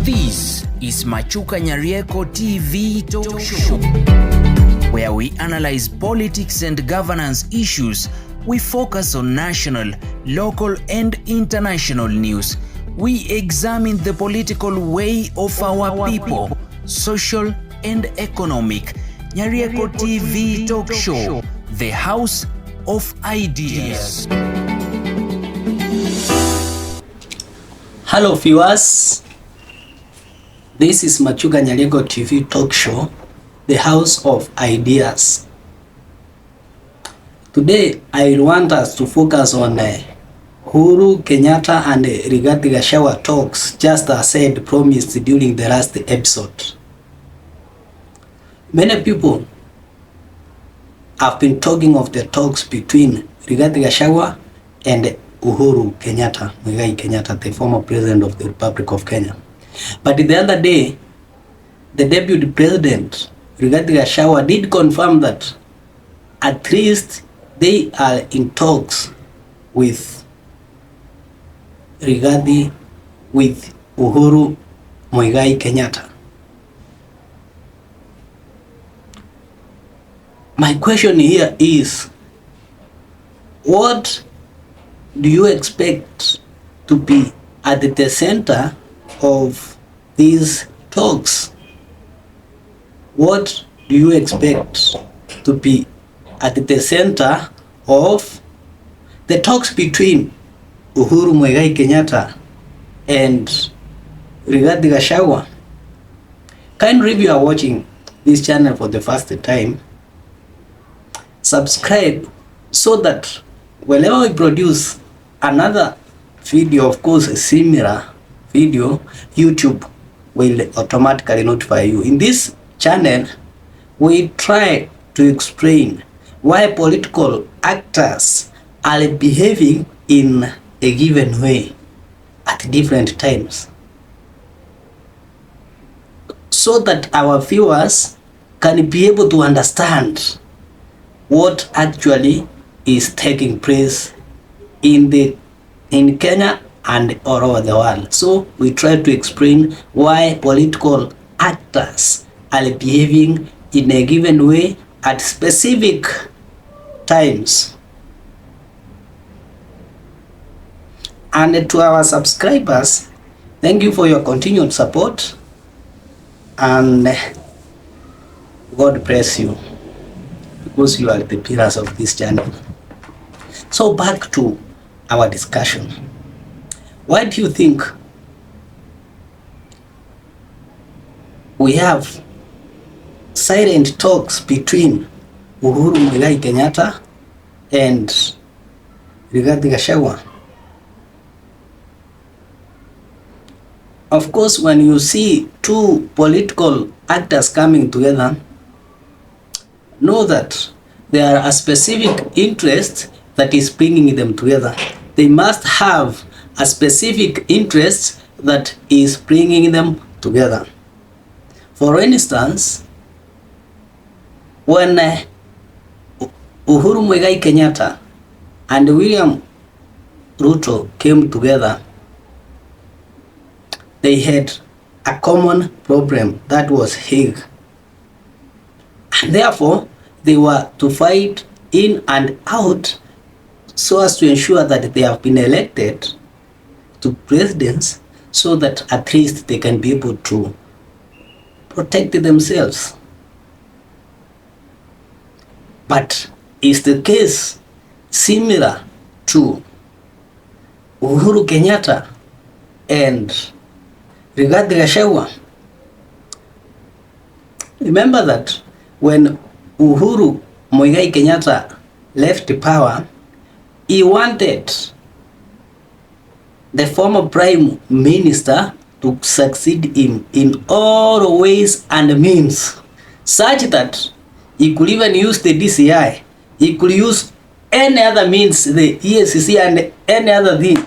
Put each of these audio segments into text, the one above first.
This is Machuka Nyarieko TV Talk Show, where we analyze politics and governance issues. We focus on national, local, and international news. We examine the political way of our people, social and economic. Nyarieko TV Talk Show, the house of ideas. Hello viewers, this is Machuka Nyarieko TV Talk Show, the house of ideas. Today I want us to focus on Uhuru Kenyatta and Rigathi Gachagua talks, just as said promised during the last episode. Many people have been talking of the talks between Rigathi Gachagua and Uhuru Kenyatta, the former president of the Republic of Kenya. But the other day, the deputy president, Rigathi Gachagua, did confirm that at least they are in talks with Rigathi, with Uhuru Kenyatta. My question here is, what do you expect to be at the center of these talks? What do you expect to be at the center of the talks between Uhuru Kenyatta and Rigathi Gachagua? Kindly, if you are watching this channel for the first time, subscribe so that whenever we produce another video, of course a similar video, YouTube will automatically notify you. In this channel, we try to explain why political actors are behaving in a given way at different times, so that our viewers can be able to understand what actually is taking place in Kenya and all over the world. So we try to explain why political actors are behaving in a given way at specific times. And to our subscribers, thank you for your continued support, and God bless you, because you are the pillars of this channel. So back to our discussion. Why do you think we have silent talks between Uhuru Kenyatta and Rigathi Gachagua? Of course, when you see two political actors coming together, know that there are a specific interest that is bringing them together. They must have a specific interest that is bringing them together. For instance, when Uhuru Kenyatta and William Ruto came together, they had a common problem, that was Hague. And therefore, they were to fight in and out so as to ensure that they have been elected to presidents, so that at least they can be able to protect themselves. But is the case similar to Uhuru Kenyatta and Rigathi Gachagua? Remember that when Uhuru Kenyatta left power, he wanted the former prime minister to succeed him in all ways and means, such that he could even use the DCI, he could use any other means, the EACC and any other thing,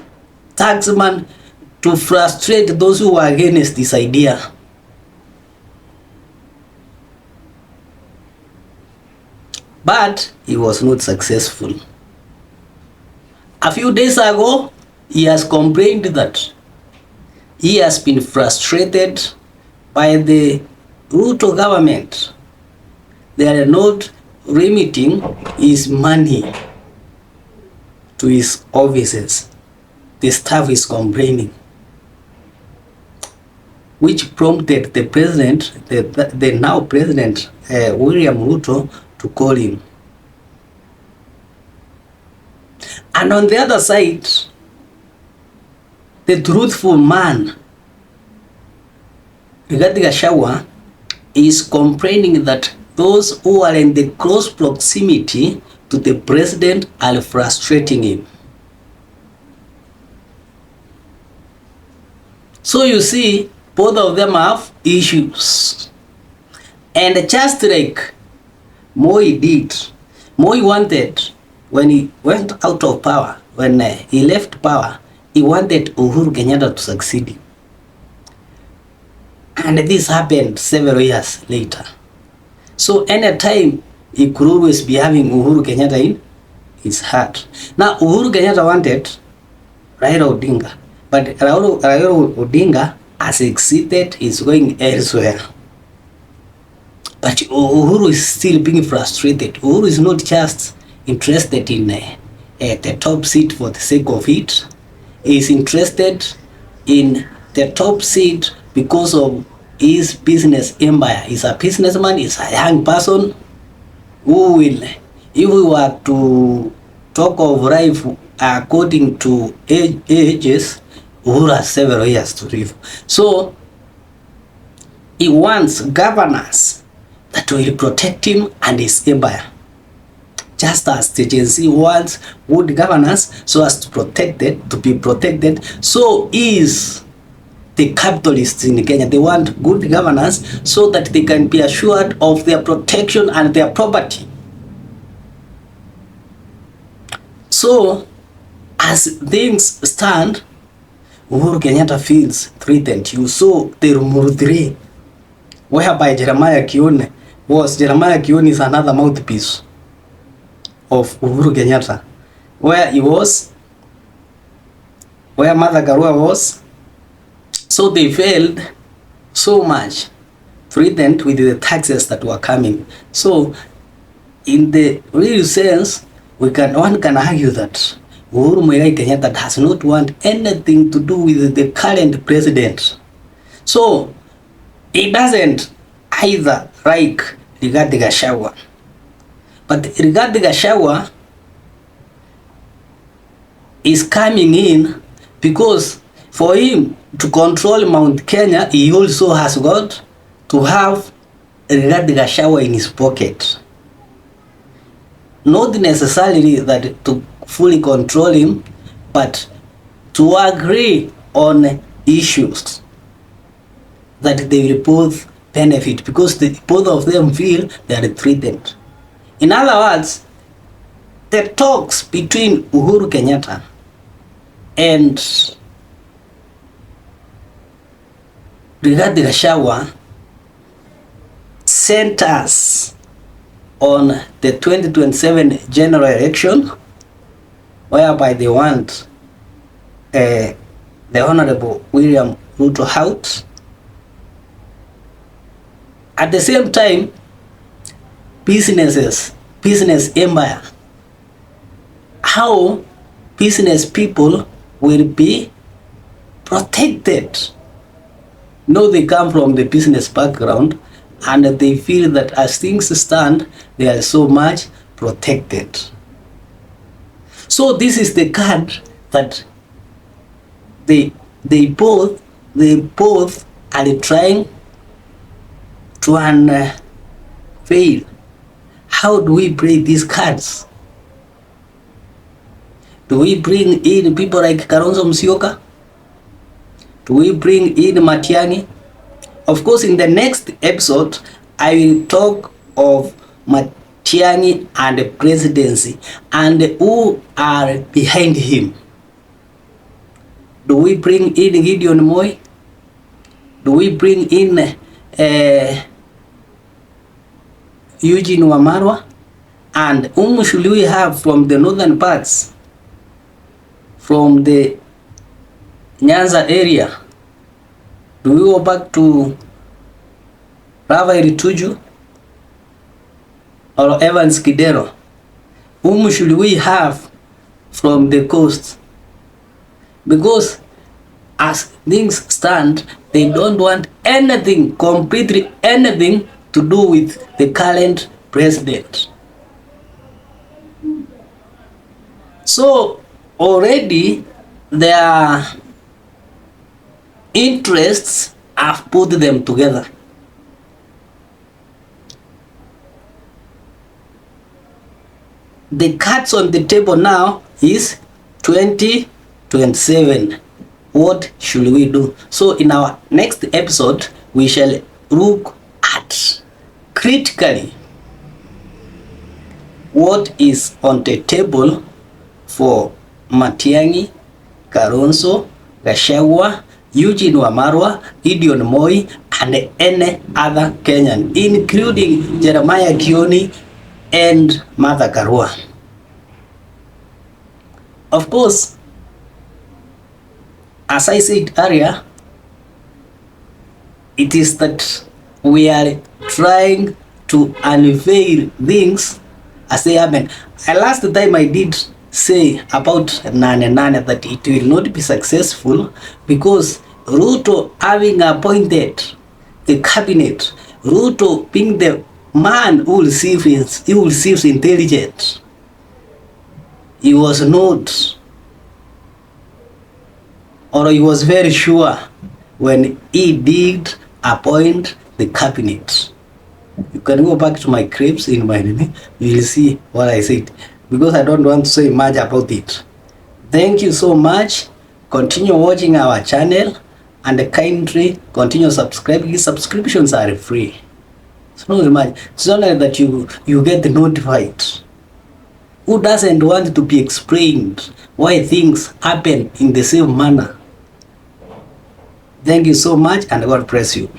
taxman, to frustrate those who were against this idea. But he was not successful. A few days ago, he has complained that he has been frustrated by the Ruto government. They are not remitting his money to his offices. The staff is complaining, which prompted the president, the now president, William Ruto, to call him. And on the other side, the truthful man, Rigathi Gachagua, is complaining that those who are in the close proximity to the president are frustrating him. So you see, both of them have issues. And just like Moi did, Moi wanted, when he went out of power, when he left power, he wanted Uhuru Kenyatta to succeed. And this happened several years later. So anytime he could always be having Uhuru Kenyatta in his heart. Now Uhuru Kenyatta wanted Raila Odinga, but Raila Odinga has exited, is going elsewhere. But Uhuru is still being frustrated. Uhuru is not just interested in the top seat for the sake of it. He is interested in the top seat because of his business empire. He's a businessman, he's a young person who will, if we were to talk of life according to ages, Uhuru has several years to live. So he wants governance that will protect him and his empire. Just as the Gen Z wants good governance so as to protect it, to be protected, so is the capitalists in Kenya. They want good governance so that they can be assured of their protection and their property. So, as things stand, Uhuru Kenyatta feels threatened. You saw the Rumuru 3, whereby Jeremiah Kioni is another mouthpiece of Uhuru Kenyatta, where he was, where Mother Karua was. So they failed so much, threatened with the taxes that were coming. So in the real sense, one can argue that Uhuru Kenyatta does not want anything to do with the current president. So he doesn't either like Rigathi Gachagua. But Rigathi Gachagua is coming in because for him to control Mount Kenya, he also has got to have Rigathi Gachagua in his pocket. Not necessarily that to fully control him, but to agree on issues that they will both benefit, because both of them feel they are threatened. In other words, the talks between Uhuru Kenyatta and Rigathi Gachagua centers on the 2027 general election, whereby they want the Honorable William Ruto out. At the same time, business empire, how business people will be protected. No, they come from the business background and they feel that as things stand, they are so much protected. So this is the card that they both are trying to unveil. How do we play these cards? Do we bring in people like Kalonzo Musyoka? Do we bring in Matiang'i? Of course, in the next episode, I will talk of Matiang'i and the presidency and who are behind him. Do we bring in gideonmoi? Do we bring in Eugene Wamalwa? And whom should we have from the northern parts, from the Nyanza area? Do we go back to Rafael Tuju or Evans Kidero? Whom should we have from the coast? Because as things stand, they don't want anything, completely anything to do with the current president. So already their interests have put them together. The cards on the table now is 2027. What should we do? So in our next episode, we shall look at critically what is on the table for Matiang'i, Kalonzo, Gachagua, Eugene Wamalwa, Gideonmoi, and any other Kenyan, including Jeremiah Kioni and Martha Karua. Of course, as I said earlier, it is that we are trying to unveil things as they happen. Last time I did say about Nane that it will not be successful because Ruto having appointed the cabinet, Ruto being the man who receives intelligence, he was not, or he was very sure when he did appoint the cabinet. You can go back to my clips in my name, you will see what I said, because I don't want to say much about it. Thank you so much. Continue watching our channel and kindly continue subscribing. Subscriptions are free. It's not much. It's not like that you get notified. Who doesn't want to be explained why things happen in the same manner? Thank you so much and God bless you.